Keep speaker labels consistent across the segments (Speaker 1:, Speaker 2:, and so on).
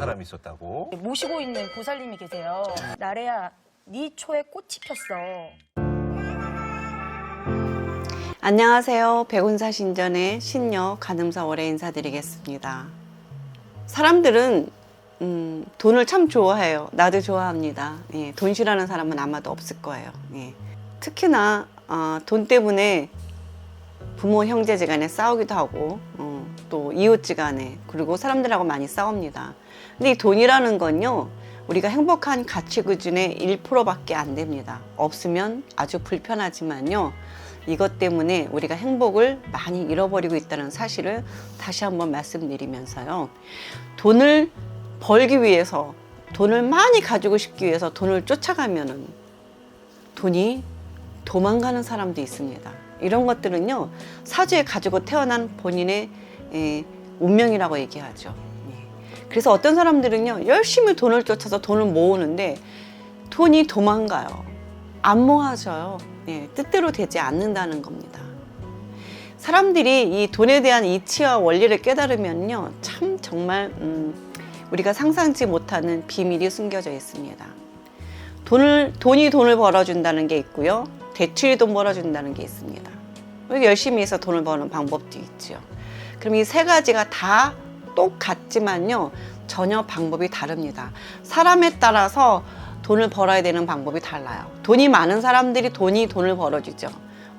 Speaker 1: 사람이 있었다고.
Speaker 2: 모시고 있는 보살님이 계세요. 나래야, 네 초에 꽃이 폈어.
Speaker 3: 안녕하세요. 백운사 신전의 신녀 간음사 월에 인사드리겠습니다. 사람들은 돈을 참 좋아해요. 나도 좋아합니다. 예, 돈 싫어하는 사람은 아마도 없을 거예요. 예. 특히나 돈 때문에 부모 형제지간에 싸우기도 하고 또 이웃지간에 그리고 사람들하고 많이 싸웁니다. 근데 이 돈이라는 건요, 우리가 행복한 가치 기준의 1%밖에 안 됩니다. 없으면 아주 불편하지만요, 이것 때문에 우리가 행복을 많이 잃어버리고 있다는 사실을 다시 한번 말씀드리면서요, 돈을 벌기 위해서, 돈을 많이 가지고 싶기 위해서 돈을 쫓아가면은 돈이 도망가는 사람도 있습니다. 이런 것들은요, 사주에 가지고 태어난 본인의 운명이라고 얘기하죠. 그래서 어떤 사람들은요, 열심히 돈을 쫓아서 돈을 모으는데 돈이 도망가요. 안 모아져요. 뜻대로 되지 않는다는 겁니다. 사람들이 이 돈에 대한 이치와 원리를 깨달으면요, 참 정말 우리가 상상치 못하는 비밀이 숨겨져 있습니다. 돈이 돈을 벌어준다는 게 있고요, 대출이 돈 벌어준다는 게 있습니다. 열심히 해서 돈을 버는 방법도 있죠. 그럼 이 세 가지가 다 똑같지만요, 전혀 방법이 다릅니다. 사람에 따라서 돈을 벌어야 되는 방법이 달라요. 돈이 많은 사람들이 돈을 벌어주죠.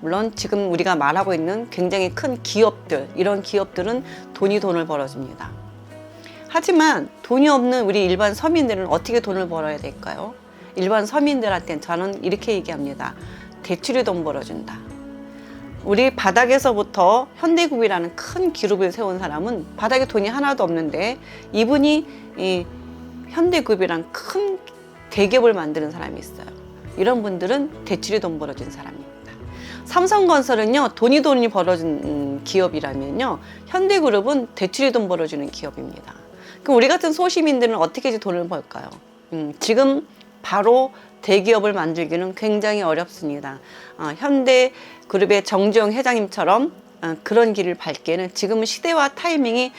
Speaker 3: 물론 지금 우리가 말하고 있는 굉장히 큰 기업들, 이런 기업들은 돈을 벌어줍니다. 하지만 돈이 없는 우리 일반 서민들은 어떻게 돈을 벌어야 될까요? 일반 서민들한테는 저는 이렇게 얘기합니다. 대출이 돈 벌어준다. 우리 바닥에서부터 현대그룹이라는 큰 기업을 세운 사람은 바닥에 돈이 하나도 없는데, 이분이 이 현대그룹이라는 큰 대기업을 만드는 사람이 있어요. 이런 분들은 대출이 돈 벌어준 사람입니다. 삼성건설은요, 돈이 벌어준 기업이라면요, 현대그룹은 대출이 돈 벌어주는 기업입니다. 그럼 우리 같은 소시민들은 어떻게 돈을 벌까요? 지금 바로 대기업을 만들기는 굉장히 어렵습니다. 현대그룹의 정주영 회장님처럼 그런 길을 밟기에는 지금은 시대와 타이밍이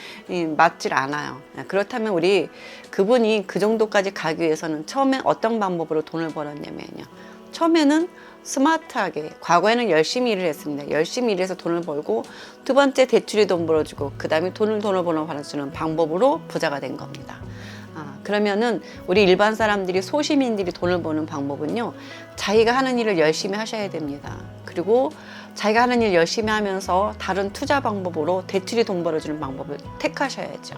Speaker 3: 맞질 않아요. 그렇다면 우리 그분이 그 정도까지 가기 위해서는 처음에 어떤 방법으로 돈을 벌었냐면요, 처음에는 스마트하게, 과거에는 열심히 일을 했습니다. 열심히 일해서 돈을 벌고, 두 번째 대출이 돈 벌어주고, 그 다음에 돈을 벌어주는 방법으로 부자가 된 겁니다. 그러면은 우리 일반 사람들이, 소시민들이 돈을 버는 방법은요, 자기가 하는 일을 열심히 하셔야 됩니다. 그리고 자기가 하는 일 열심히 하면서 다른 투자 방법으로 대출이 돈 벌어주는 방법을 택하셔야죠.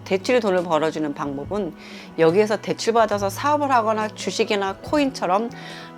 Speaker 3: 대출이 돈을 벌어주는 방법은 여기에서 대출받아서 사업을 하거나 주식이나 코인처럼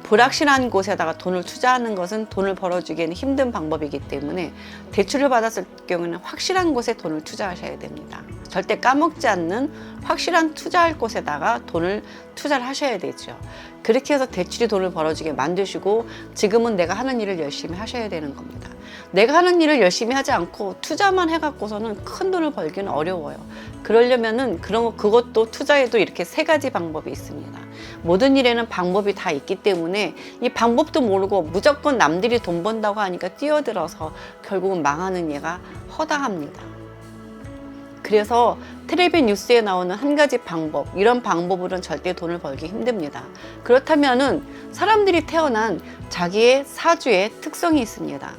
Speaker 3: 불확실한 곳에다가 돈을 투자하는 것은 돈을 벌어주기에는 힘든 방법이기 때문에, 대출을 받았을 경우는 확실한 곳에 돈을 투자하셔야 됩니다. 절대 까먹지 않는 확실한 투자할 곳에다가 돈을 투자를 하셔야 되죠. 그렇게 해서 대출이 돈을 벌어주게 만드시고, 지금은 내가 하는 일을 열심히 하셔야 되는 겁니다. 내가 하는 일을 열심히 하지 않고 투자만 해갖고서는 큰 돈을 벌기는 어려워요. 그러려면은 그것도 투자에도 이렇게 세 가지 방법이 있습니다. 모든 일에는 방법이 다 있기 때문에 이 방법도 모르고 무조건 남들이 돈 번다고 하니까 뛰어들어서 결국은 망하는 예가 허다합니다. 그래서 텔레비 뉴스에 나오는 한 가지 방법, 이런 방법으로는 절대 돈을 벌기 힘듭니다. 그렇다면은 사람들이 태어난 자기의 사주의 특성이 있습니다.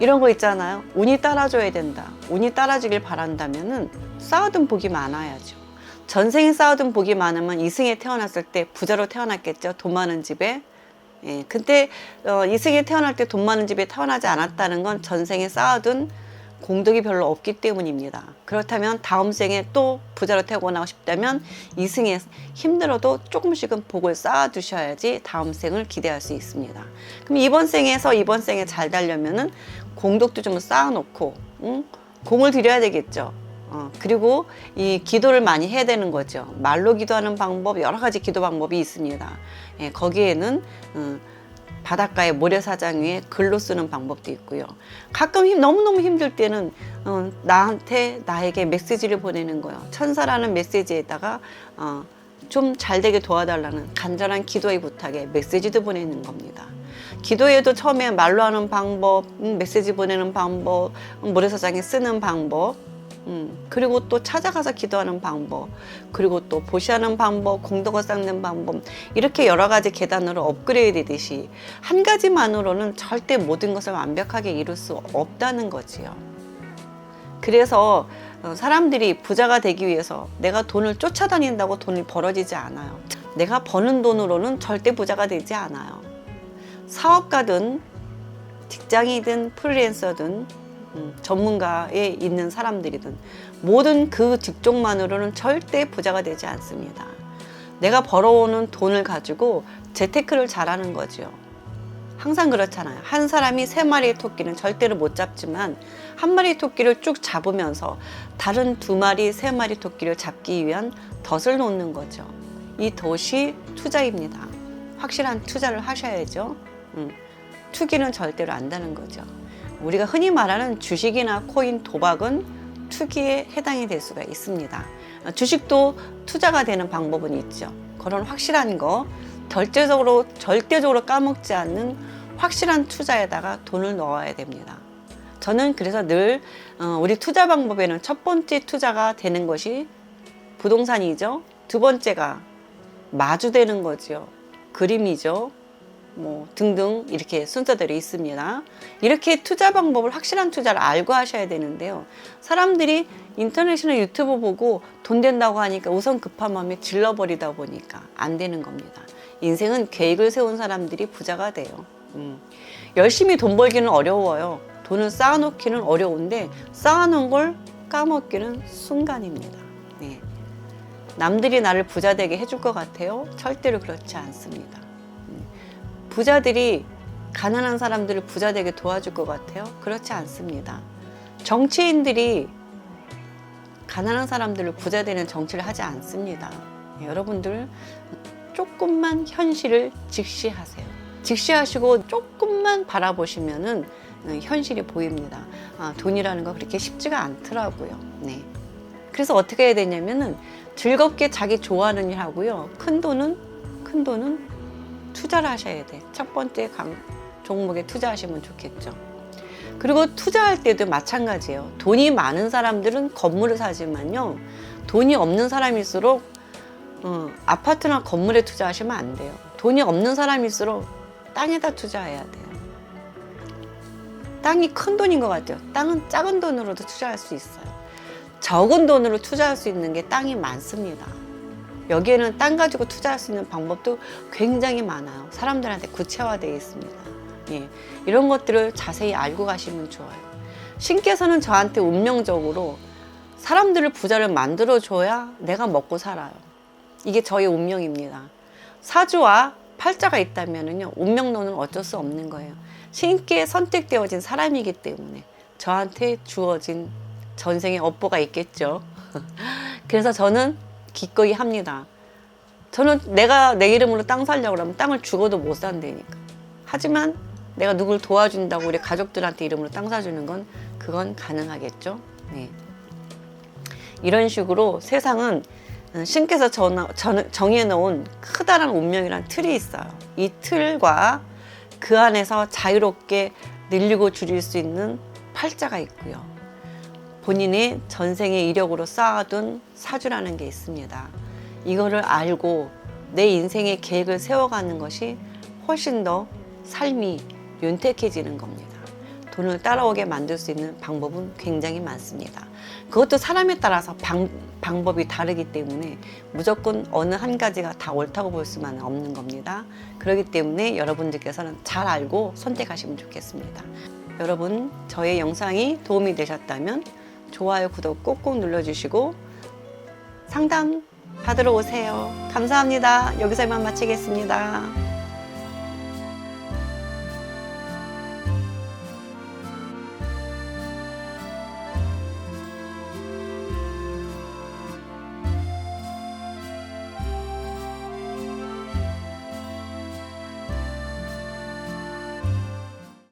Speaker 3: 이런 거 있잖아요. 운이 따라줘야 된다. 운이 따라주길 바란다면은 쌓아둔 복이 많아야죠. 전생에 쌓아둔 복이 많으면 이승에 태어났을 때 부자로 태어났겠죠. 돈 많은 집에. 근데 이승에 태어날 때 돈 많은 집에 태어나지 않았다는 건 전생에 쌓아둔 공덕이 별로 없기 때문입니다. 그렇다면 다음 생에 또 부자로 태어나고 싶다면 이승에 힘들어도 조금씩은 복을 쌓아두셔야지 다음 생을 기대할 수 있습니다. 그럼 이번 생에 잘 되려면은 공덕도 좀 쌓아놓고, 공을 들여야 되겠죠. 그리고 이 기도를 많이 해야 되는 거죠. 말로 기도하는 방법, 여러 가지 기도 방법이 있습니다. 거기에는 바닷가에 모래사장 위에 글로 쓰는 방법도 있고요. 가끔 너무너무 힘들 때는 나에게 메시지를 보내는 거예요. 천사라는 메시지에다가 좀 잘되게 도와달라는 간절한 기도의 부탁에 메시지도 보내는 겁니다. 기도에도 처음에 말로 하는 방법, 메시지 보내는 방법, 모래사장에 쓰는 방법, 그리고 또 찾아가서 기도하는 방법, 그리고 또 보시하는 방법, 공덕을 쌓는 방법, 이렇게 여러 가지 계단으로 업그레이드 되듯이 한 가지만으로는 절대 모든 것을 완벽하게 이룰 수 없다는 거지요. 그래서 사람들이 부자가 되기 위해서 내가 돈을 쫓아다닌다고 돈이 벌어지지 않아요. 내가 버는 돈으로는 절대 부자가 되지 않아요. 사업가든 직장이든 프리랜서든 전문가에 있는 사람들이든 모든 그 직종만으로는 절대 부자가 되지 않습니다. 내가 벌어오는 돈을 가지고 재테크를 잘하는 거죠. 항상 그렇잖아요. 한 사람이 3마리의 토끼는 절대로 못 잡지만 한 마리의 토끼를 쭉 잡으면서 다른 2마리, 3마리 토끼를 잡기 위한 덫을 놓는 거죠. 이 덫이 투자입니다. 확실한 투자를 하셔야죠. 투기는 절대로 안 되는 거죠. 우리가 흔히 말하는 주식이나 코인, 도박은 투기에 해당이 될 수가 있습니다. 주식도 투자가 되는 방법은 있죠. 그런 확실한 거, 절대적으로 까먹지 않는 확실한 투자에다가 돈을 넣어야 됩니다. 저는 그래서 늘 우리 투자 방법에는 첫 번째 투자가 되는 것이 부동산이죠. 두 번째가 마주되는 거죠. 그림이죠. 뭐 등등 이렇게 순서대로 있습니다. 이렇게 투자 방법을 확실한 투자를 알고 하셔야 되는데요. 사람들이 인터넷이나 유튜브 보고 돈 된다고 하니까 우선 급한 마음에 질러버리다 보니까 안 되는 겁니다. 인생은 계획을 세운 사람들이 부자가 돼요. 열심히 돈 벌기는 어려워요. 돈을 쌓아놓기는 어려운데 쌓아놓은 걸 까먹기는 순간입니다. 네. 남들이 나를 부자 되게 해줄 것 같아요? 절대로 그렇지 않습니다. 부자들이 가난한 사람들을 부자 되게 도와줄 것 같아요? 그렇지 않습니다. 정치인들이 가난한 사람들을 부자 되는 정치를 하지 않습니다. 여러분들 조금만 현실을 직시하세요. 직시하시고 조금만 바라보시면은 현실이 보입니다. 돈이라는 거 그렇게 쉽지가 않더라고요. 네. 그래서 어떻게 해야 되냐면은 즐겁게 자기 좋아하는 일 하고요. 큰 돈은 투자를 하셔야 돼. 첫 번째 종목에 투자하시면 좋겠죠. 그리고 투자할 때도 마찬가지예요. 돈이 많은 사람들은 건물을 사지만요. 돈이 없는 사람일수록 아파트나 건물에 투자하시면 안 돼요. 돈이 없는 사람일수록 땅에다 투자해야 돼요. 땅이 큰 돈인 것 같아요. 땅은 작은 돈으로도 투자할 수 있어요. 적은 돈으로 투자할 수 있는 게 땅이 많습니다. 여기에는 땅 가지고 투자할 수 있는 방법도 굉장히 많아요. 사람들한테 구체화되어 있습니다. 예, 이런 것들을 자세히 알고 가시면 좋아요. 신께서는 저한테 운명적으로 사람들을 부자를 만들어줘야 내가 먹고 살아요. 이게 저의 운명입니다. 사주와 팔자가 있다면요, 운명론은 어쩔 수 없는 거예요. 신께 선택되어진 사람이기 때문에 저한테 주어진 전생의 업보가 있겠죠. 그래서 저는 기꺼이 합니다. 저는 내가 내 이름으로 땅 살려고 그러면 땅을 죽어도 못 산다니까. 하지만 내가 누굴 도와준다고 우리 가족들한테 이름으로 땅 사주는 건 그건 가능하겠죠. 네. 이런 식으로 세상은 신께서 정해놓은 크다란 운명이란 틀이 있어요. 이 틀과 그 안에서 자유롭게 늘리고 줄일 수 있는 팔자가 있고요. 본인의 전생의 이력으로 쌓아둔 사주라는 게 있습니다. 이거를 알고 내 인생의 계획을 세워가는 것이 훨씬 더 삶이 윤택해지는 겁니다. 돈을 따라오게 만들 수 있는 방법은 굉장히 많습니다. 그것도 사람에 따라서 방법이 다르기 때문에 무조건 어느 한 가지가 다 옳다고 볼 수만은 없는 겁니다. 그렇기 때문에 여러분들께서는 잘 알고 선택하시면 좋겠습니다. 여러분, 저의 영상이 도움이 되셨다면 좋아요, 구독 꼭꼭 눌러주시고 상담 받으러 오세요. 감사합니다. 여기서 이만 마치겠습니다.